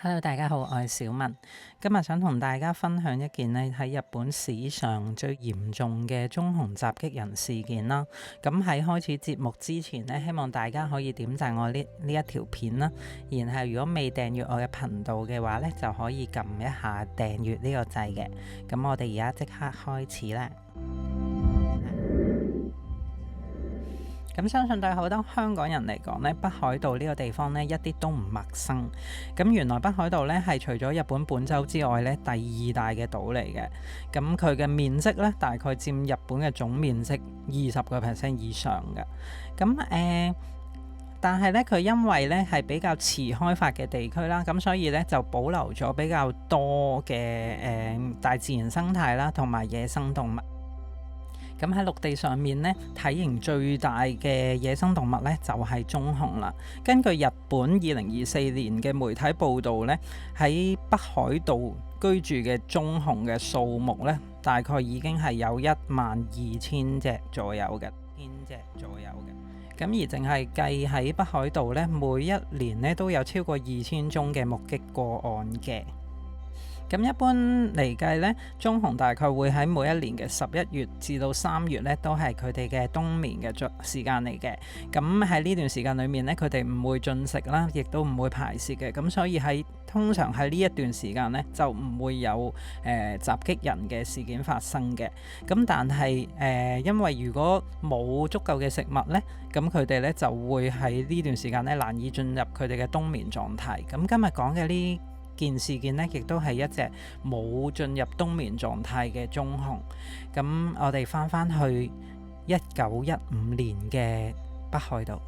Hello，大家好，我係小文。今日想同大家分享一件呢喺日本史上最嚴重嘅棕熊襲擊人事件啦。咁喺開始節目之前呢，希望大家可以點讚我呢一條片啦。然後如果未訂閱我嘅頻道嘅話呢，就可以撳一下訂閱呢個掣嘅。咁我哋而家即刻開始啦。咁相信對好多香港人嚟講呢，北海道呢個地方呢一啲都唔陌生。咁原來北海道呢係除咗日本本州之外呢第二大嘅島嚟嘅。咁佢嘅面積呢大概佔日本嘅總面積20%以上嘅。咁但係呢，佢因為呢係比較遲開發嘅地區啦，咁所以呢就保留咗比較多嘅大自然生態啦，同埋野生動物。咁喺陸地上面呢，體型最大嘅野生動物呢，就係棕熊啦。根據日本2024年嘅媒體報導呢，喺北海道居住嘅棕熊嘅數目呢，大概已經係有12000隻左右嘅，咁而淨係計喺北海道呢，每一年呢都有超過2000宗嘅目擊個案嘅。咁一般嚟計呢，棕熊大概會喺每一年嘅11月至到3月呢，都係佢哋嘅冬眠嘅時間嚟嘅。咁喺呢段時間裏面呢，佢哋唔會進食啦，亦都唔會排泄嘅。咁所以通常喺呢一段時間呢，就唔會有襲擊人嘅事件發生嘅。咁但係因為如果冇足夠嘅食物呢，咁佢哋呢就會喺呢段時間呢難以進入佢哋嘅冬眠狀態。咁今日講嘅呢件事件呢，亦都係一隻冇進入冬眠狀態嘅棕熊。咁我哋翻去1915年嘅北海道。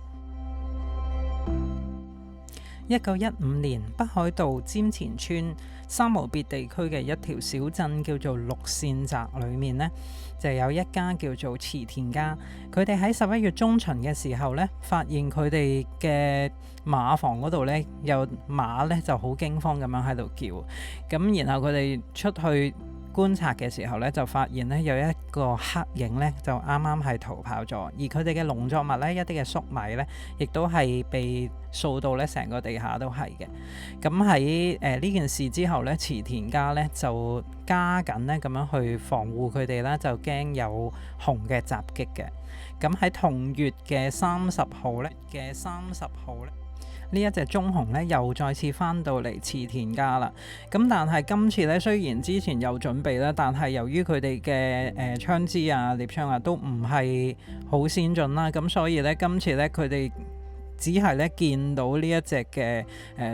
1915年，北海道尖前村三無別地區嘅一條小鎮叫做綠線澤裏面呢，就有一家叫做池田家。佢哋喺11月中旬嘅時候呢，發現佢哋嘅馬房嗰度呢，有馬呢就好驚慌咁樣喺度叫。咁然後佢哋出去觀察嘅時候呢，就發現呢有一個黑影呢，就啱啱係逃跑咗，而佢哋嘅農作物呢，一啲嘅粟米呢，亦都係被掃到呢成個地下都係嘅。咁喺呢件事之後呢，池田家呢就加緊呢咁樣去防護佢哋啦，就驚有熊嘅襲擊嘅。咁喺同月嘅30號呢，呢一隻棕熊呢又再次翻到嚟池田家啦。咁但係今次呢，雖然之前有準備啦，但係由於佢哋嘅槍支啊、獵槍啊都唔係好先進啦，咁所以呢，今次呢，佢哋只係呢見到呢一隻嘅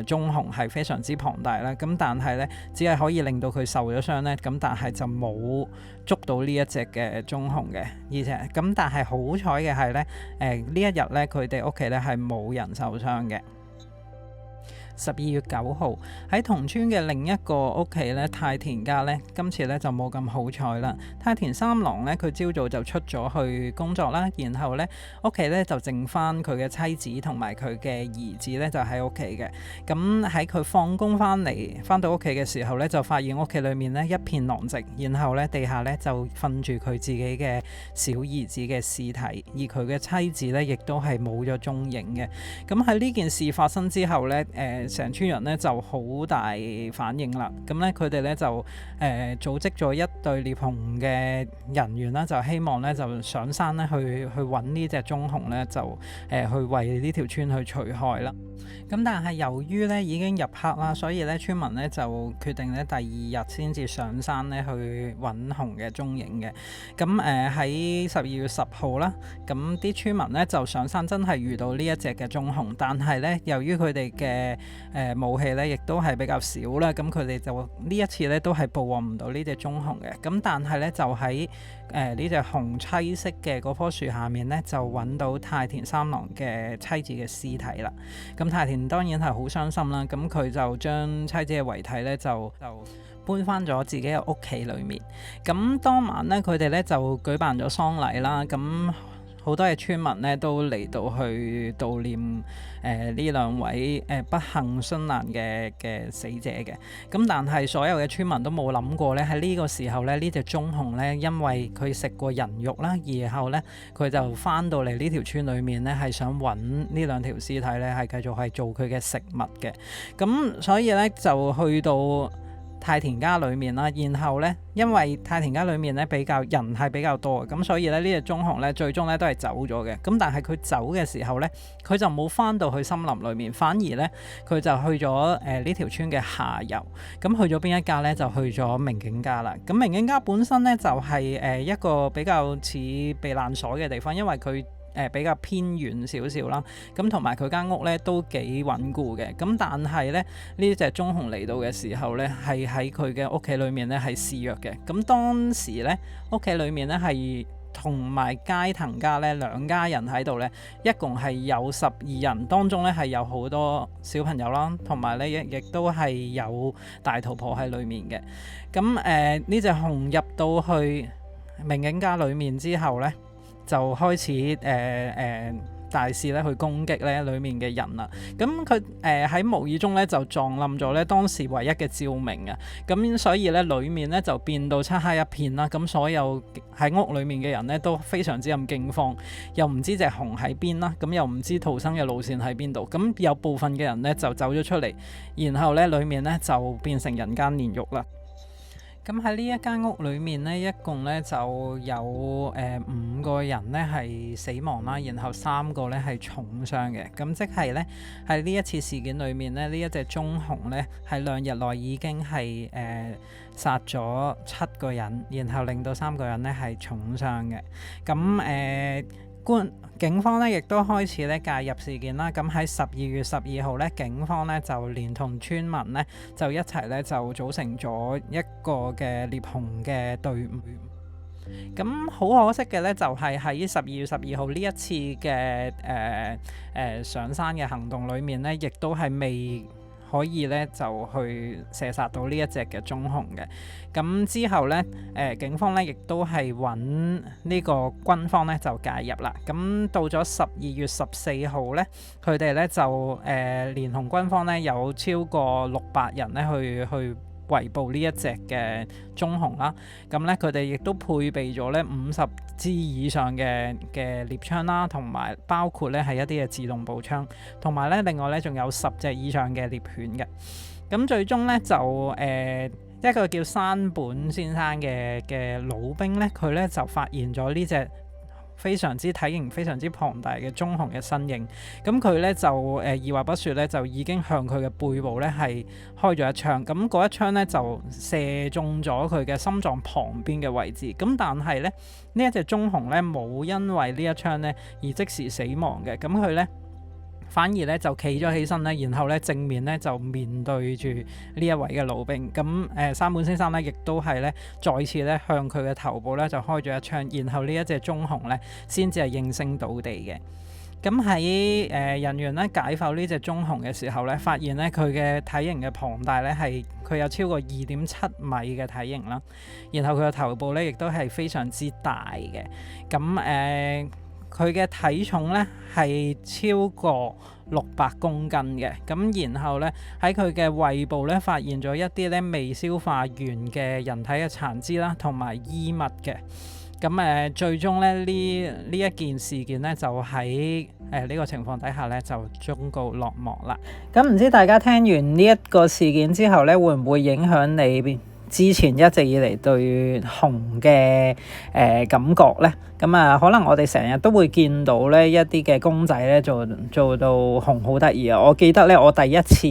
棕熊係非常之龐大啦。咁但係呢，只係可以令到佢受咗傷呢。咁但係就冇捉到呢一隻嘅棕熊嘅。而且咁但係好彩嘅係呢，呢一日呢，佢哋屋企呢係冇人受傷嘅。12月9號喺同村嘅另一個屋企咧，太田家呢，今次呢就冇咁好彩啦。太田三郎呢，佢朝早就出咗去工作啦，然後呢，屋企呢就剩翻佢嘅妻子同埋佢嘅兒子呢，就喺屋企嘅。咁喺佢放工翻到屋企嘅時候呢，就發現屋企裏面呢一片狼藉，然後呢，地下呢就瞓住佢自己嘅小兒子嘅屍體，而佢嘅妻子呢，亦都係冇咗蹤影嘅。咁喺呢件事發生之後呢，成村人咧就好大反應啦，咁咧佢哋咧就組織咗一隊獵熊嘅人員啦，就希望咧就上山咧去揾呢隻棕熊咧，就去為呢條村去除害啦。咁但係由於咧已經入黑啦，所以咧村民咧就決定咧第二日先至上山咧去揾熊嘅蹤影嘅。咁喺12月10號啦，咁啲村民咧就上山真係遇到呢一隻嘅棕熊，但係咧由於佢哋嘅武器咧亦都係比較少啦，咁佢哋就呢一次咧都係捕獲唔到呢隻棕熊嘅。咁但係咧就喺呢隻熊棲息嘅嗰棵樹下面咧，就揾到太田三郎嘅妻子嘅屍體啦。咁太田當然係好傷心啦，咁佢就將妻子嘅遺體咧就搬翻咗自己嘅屋企裏面。咁當晚咧佢哋咧就舉辦咗喪禮啦。咁好多嘅村民咧都嚟到去悼念呢兩位不幸殉難嘅死者嘅。咁但係所有嘅村民都冇諗過咧，喺呢個時候咧，呢隻棕熊咧，因為佢食過人肉啦，然後咧佢就翻到嚟呢條村裏面咧，係想揾呢兩條屍體咧，係繼續係做佢嘅食物嘅。咁所以咧就去到太田家裏面啦，然後咧因為太田家裏面咧人係比較多，咁所以咧呢隻棕熊咧最終咧都係走咗嘅。咁但係佢走嘅時候咧，佢就冇翻到去森林裏面，反而咧佢就去咗呢條村嘅下游。咁去咗邊一家咧？就去咗明景家啦。咁明景家本身咧就係一個比較似避難所嘅地方，因為佢比較偏遠少少啦，咁同埋佢間屋咧都幾穩固嘅。咁但係咧呢隻棕熊嚟到嘅時候咧，係喺佢嘅屋企裏面咧係肆虐嘅。咁當時咧屋企裏面咧係同埋街藤家咧兩家人喺度咧，一共係有12人，當中咧係有好多小朋友啦，同埋咧亦都係有大肚婆喺裏面嘅。咁呢隻熊入到去明景家裏面之後咧，就開始大肆咧去攻擊咧裏面嘅人啦。咁佢喺無意中咧就撞冧咗咧當時唯一嘅照明啊。咁所以咧裏面咧就變到漆黑一片啦。咁所有喺屋裏面嘅人咧都非常之咁驚慌，又唔知隻熊喺邊啦，咁又唔知逃生嘅路線喺邊度。咁有部分嘅人咧就走咗出嚟，然後咧裏面咧就變成人間煉獄啦。咁喺呢一間屋裏面呢，一共呢就有5個人呢係死亡啦，然後3個呢係重傷嘅。咁即係呢，喺呢一次事件裏面呢，呢一隻棕熊呢喺2日內已經係殺咗7個人，然後令到3個人呢係重傷嘅。咁警方咧亦都開始咧介入事件啦。咁喺12月12號咧，警方咧就連同村民咧就一齊咧就組成咗一個嘅獵熊嘅隊伍。咁好可惜嘅咧，就係喺12月12號呢一次嘅上山嘅行動裏面咧，亦都係未可以咧就去射殺到呢一隻嘅棕熊嘅。咁之後咧，警方咧亦都係揾呢個軍方咧就介入啦。咁到咗12月14號咧，佢哋咧就連同軍方咧有超過600人咧去圍捕呢一隻嘅棕熊啦。咁咧佢哋亦都配備咗咧50支以上嘅獵槍啦，同埋包括咧係一啲嘅自動步槍，同埋咧另外咧仲有10隻以上嘅獵犬嘅。咁最終咧就一個叫山本先生嘅老兵咧，佢咧就發現咗呢隻體型非常之龐大嘅棕熊嘅身影。咁佢咧就二話不說咧，就已經向佢嘅背部咧係開咗一槍。咁嗰一槍咧就射中咗佢嘅心臟旁邊嘅位置。咁但係咧呢一隻棕熊咧冇因為呢一槍咧而即時死亡嘅。咁佢咧反而咧就企咗起身咧，然後咧正面咧就面對住呢一位嘅老兵。咁山本先生咧亦都係咧再次咧向佢嘅頭部咧就開咗一槍，然後呢一隻棕熊咧先至係應聲倒地嘅。咁喺人員咧解剖呢隻棕熊嘅時候咧，發現咧佢嘅體型嘅龐大咧係佢有超過2.7米嘅體型啦，然後佢嘅頭部咧亦都係非常之大嘅。咁佢嘅體重咧係超過600公斤嘅。咁然後咧喺佢嘅胃部咧發現咗一啲咧未消化完嘅人體嘅殘肢啦，同埋衣物嘅。咁最終咧呢一件事件咧就喺呢個情況底下咧就終告落幕啦。咁唔知大家聽完呢一個事件之後咧，會唔會影響你之前一直以嚟對熊嘅感覺呢？咁可能我哋成日都會見到呢一啲嘅公仔咧做到熊好得意啊！我記得咧，我第一次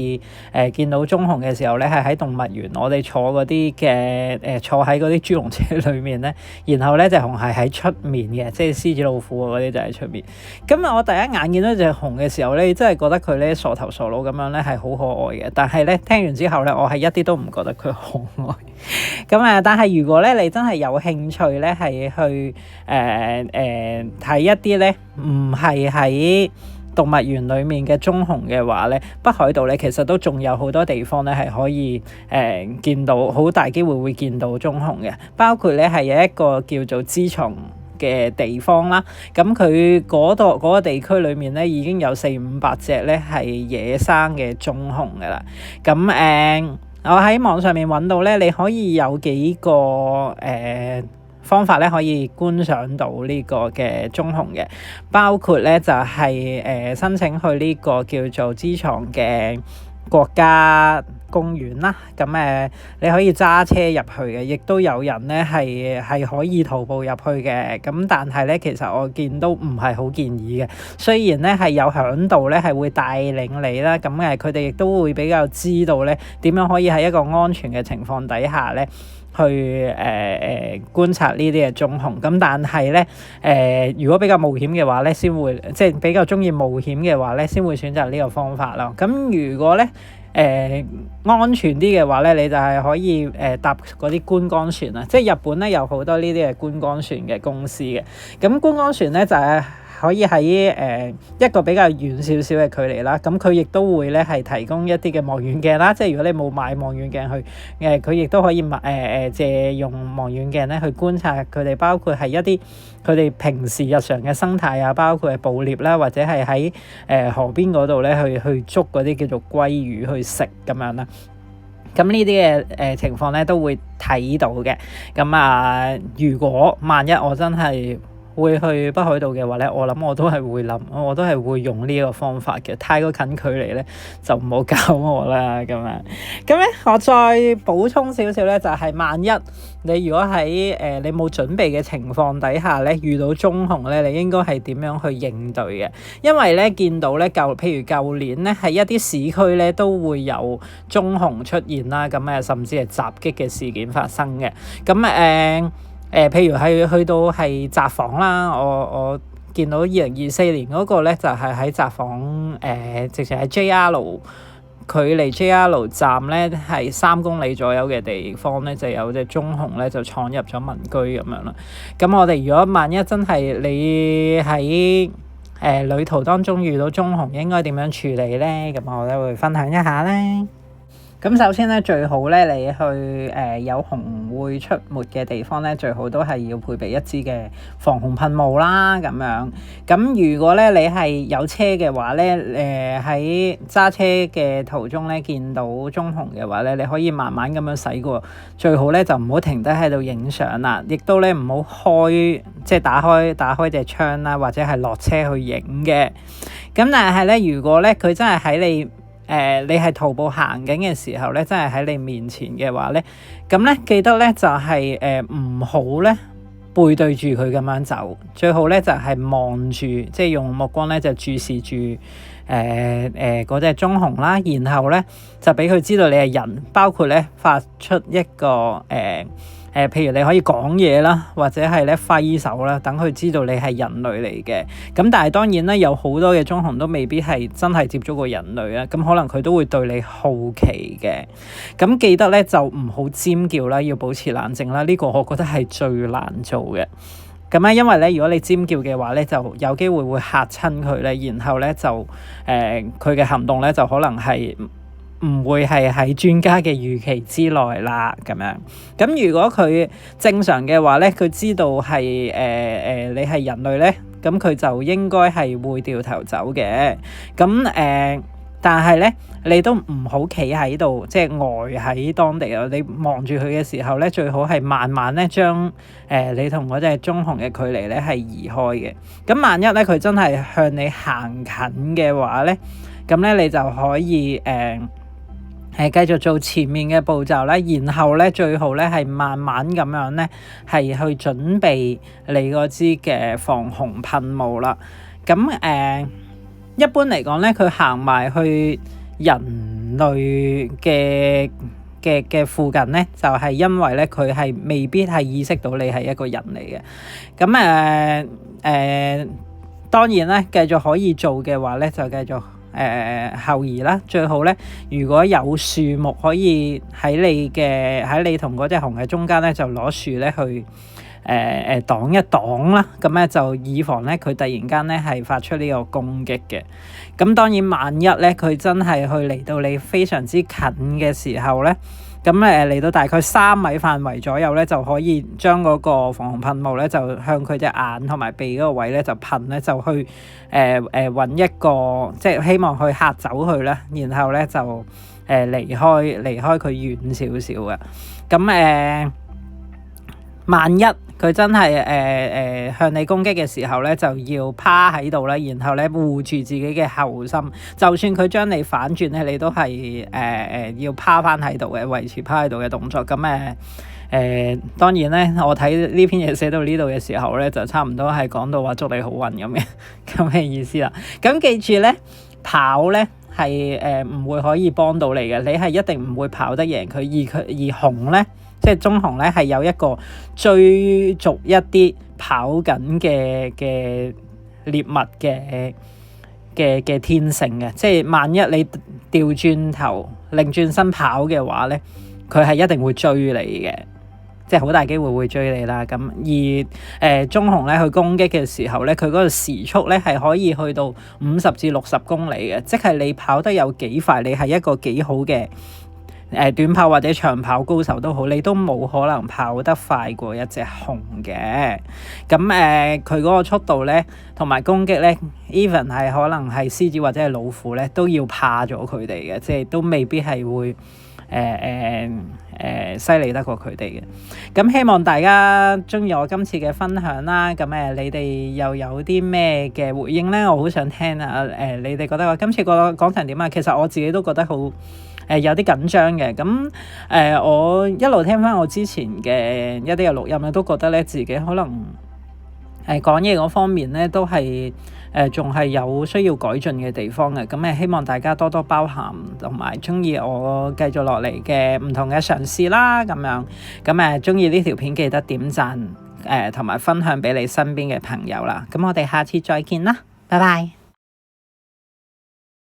見到棕熊嘅時候咧，係喺動物園，我哋坐嗰啲嘅坐喺嗰啲豬籠車裏面咧，然後咧隻熊係喺出面嘅，即係獅子老虎嗰啲就喺出面。咁我第一眼見到隻熊嘅時候咧，真係覺得佢咧傻頭傻腦咁樣咧係好可愛嘅。但係咧聽完之後咧，我係一啲都唔覺得佢可愛。咁但係如果咧你真係有興趣咧，係去睇一啲咧唔係喺動物園裏面嘅棕熊嘅話咧，北海道咧其實都仲有好多地方咧係可以見到，好大機會會見到棕熊嘅。包括咧係有一個叫做知床嘅地方啦。咁佢嗰個地區裏面咧已經有400-500隻咧係野生嘅棕熊㗎啦。咁我喺網上面揾到咧，你可以有幾個方法咧可以觀賞到呢個嘅棕熊嘅，包括咧就係申請去呢個叫做芝藏嘅國家公園啦。咁你可以揸車入去嘅，亦都有人咧係可以徒步入去嘅。咁但係咧，其實我見都唔係好建議嘅。雖然咧係有響度咧係會帶領你啦，咁佢哋亦都會比較知道咧點樣可以喺一個安全嘅情況底下咧去觀察呢啲嘅棕熊。咁但係咧如果比較冒險嘅話咧，先會即係比較中意冒險嘅話咧，先會選擇呢個方法咯。咁如果咧安全啲嘅話咧，你就係可以搭嗰啲觀光船啊，即係日本咧有好多呢啲嘅觀光船嘅公司嘅。咁觀光船咧就係可以喺一個比較遠少少嘅距離啦，咁佢亦都會咧係提供一啲嘅望遠鏡啦，即係如果你冇買望遠鏡去佢亦都可以借用望遠鏡咧去觀察佢哋，包括係一啲佢哋平時日常嘅生態啊，包括係捕獵啦，或者係喺河邊嗰度咧去捉嗰啲叫做鮭魚去食咁樣啦。咁呢啲嘅情況咧都會睇到嘅。咁如果萬一我真係會去北海道嘅話咧，我諗我都係會用呢個方法嘅。太過近距離咧就唔好搞我啦咁樣。咁咧我再補充少少咧，就係萬一你如果喺你冇準備嘅情況底下咧遇到棕熊咧，你應該係點樣去應對嘅？因為咧見到咧譬如舊年咧喺一啲市區咧都會有棕熊出現啦，咁甚至係襲擊嘅事件發生嘅。咁譬如係去到係札幌啦，我見到2024年嗰個咧就係喺札幌直情係 JR 距離 JR 站咧係3公里左右嘅地方咧，就有隻棕熊咧就闖入咗民居咁樣啦。咁我哋如果萬一真係你喺旅途當中遇到棕熊，應該點樣處理咧？咁我都會分享一下咧。咁首先咧，最好咧，你去有熊會出沒嘅地方咧，最好都係要配備一支嘅防熊噴霧啦，咁樣。咁如果咧你係有車嘅話咧，喺揸車嘅途中咧見到棕熊嘅話咧，你可以慢慢咁樣駛過，最好咧就唔好停低喺度影相啦，亦都咧唔好即係打開隻窗啦，或者係落車去影嘅。咁但係咧，如果咧佢真係喺你係徒步行緊嘅時候咧，真係喺你面前嘅話咧，咁咧記得咧就係唔好咧背對住佢咁樣走，最好咧就係望住，即係用目光咧就注視住嗰隻棕熊啦，然後咧就俾佢知道你係人，包括咧發出一個譬如你可以講嘢啦，或者係咧揮手啦，等佢知道你係人類嚟嘅。咁但係當然咧，有好多嘅棕熊都未必係真係接觸過人類啊。咁可能佢都會對你好奇嘅。咁記得咧就唔好尖叫啦，要保持冷靜啦。呢個我覺得係最難做嘅。咁咧，因為咧，如果你尖叫嘅話咧，就有機會嚇親佢咧，然後咧就佢嘅行動咧就可能係唔會係喺專家嘅預期之內啦，咁樣。咁如果佢正常嘅話咧，佢知道係你係人類咧，咁佢就應該係會掉頭走嘅。咁但係咧，你都唔好企喺度，即係呆喺當地啊！你望住佢嘅時候咧，最好係慢慢咧將你同嗰隻棕熊嘅距離咧係移開嘅。咁萬一咧佢真係向你行近嘅話咧，咁咧你就可以繼續做前面嘅步驟啦，然後咧最好咧係慢慢咁樣咧係去準備你嗰支嘅防熊噴霧啦。咁一般嚟講咧，佢行埋去人類嘅附近咧，就係因為咧佢係未必係意識到你係一個人嚟嘅。咁當然咧，繼續可以做嘅話咧，就繼續後移啦。最好咧，如果有樹木可以喺你同嗰隻熊嘅中間咧，就攞樹咧去擋一擋啦，咁咧就以防咧佢突然間咧係發出呢個攻擊嘅。咁當然萬一咧佢真係去嚟到你非常之近嘅時候咧，咁嚟到大概3米範圍左右咧，就可以將嗰個防洪噴霧咧就向佢隻眼同埋鼻嗰個位咧就噴咧，就去揾一個即係希望去嚇走佢啦，然後咧就離開佢遠少少嘅。咁萬一佢真係向你攻擊嘅時候咧，就要趴喺度啦，然後咧護住自己嘅後心，就算佢將你反轉咧，你都係要趴翻喺度嘅，維持趴喺度嘅動作。咁當然咧，我睇呢篇嘢寫到呢度嘅時候咧，就差唔多係講到話祝你好運咁嘅意思啦。咁記住咧，跑咧係唔會可以幫到你嘅，你係一定唔會跑得贏佢，而熊咧。即係棕熊咧，係有一個追逐一啲跑緊嘅獵物嘅天性嘅。即係萬一你掉轉頭擰轉身跑嘅話咧，佢係一定會追你嘅，即係好大機會會追你啦。咁而棕熊咧去攻擊嘅時候咧，佢嗰個時速咧係可以去到50至60公里嘅，即係你跑得有幾快，你係一個幾好嘅短跑或者長跑高手都好，你都冇可能跑得快過一隻熊嘅。咁佢嗰個速度咧，同埋攻擊咧 even 係可能係獅子或者係老虎咧，都要怕咗佢哋嘅，即係都未必係會犀利得過佢哋嘅。咁希望大家中意我今次嘅分享啦。咁你哋又有啲咩嘅回應咧？我好想聽啊。你哋覺得我今次講成點啊？其實我自己都覺得好有啲緊張嘅。咁我一路聽翻我之前嘅一啲嘅錄音咧，都覺得咧自己可能講嘢嗰方面咧都係仲係有需要改進嘅地方嘅。咁希望大家多多包涵，同埋中意我繼續落嚟嘅唔同嘅嘗試啦。咁樣咁中意呢條片記得點讚同埋分享俾你身邊嘅朋友啦。咁我哋下次再見啦，拜拜。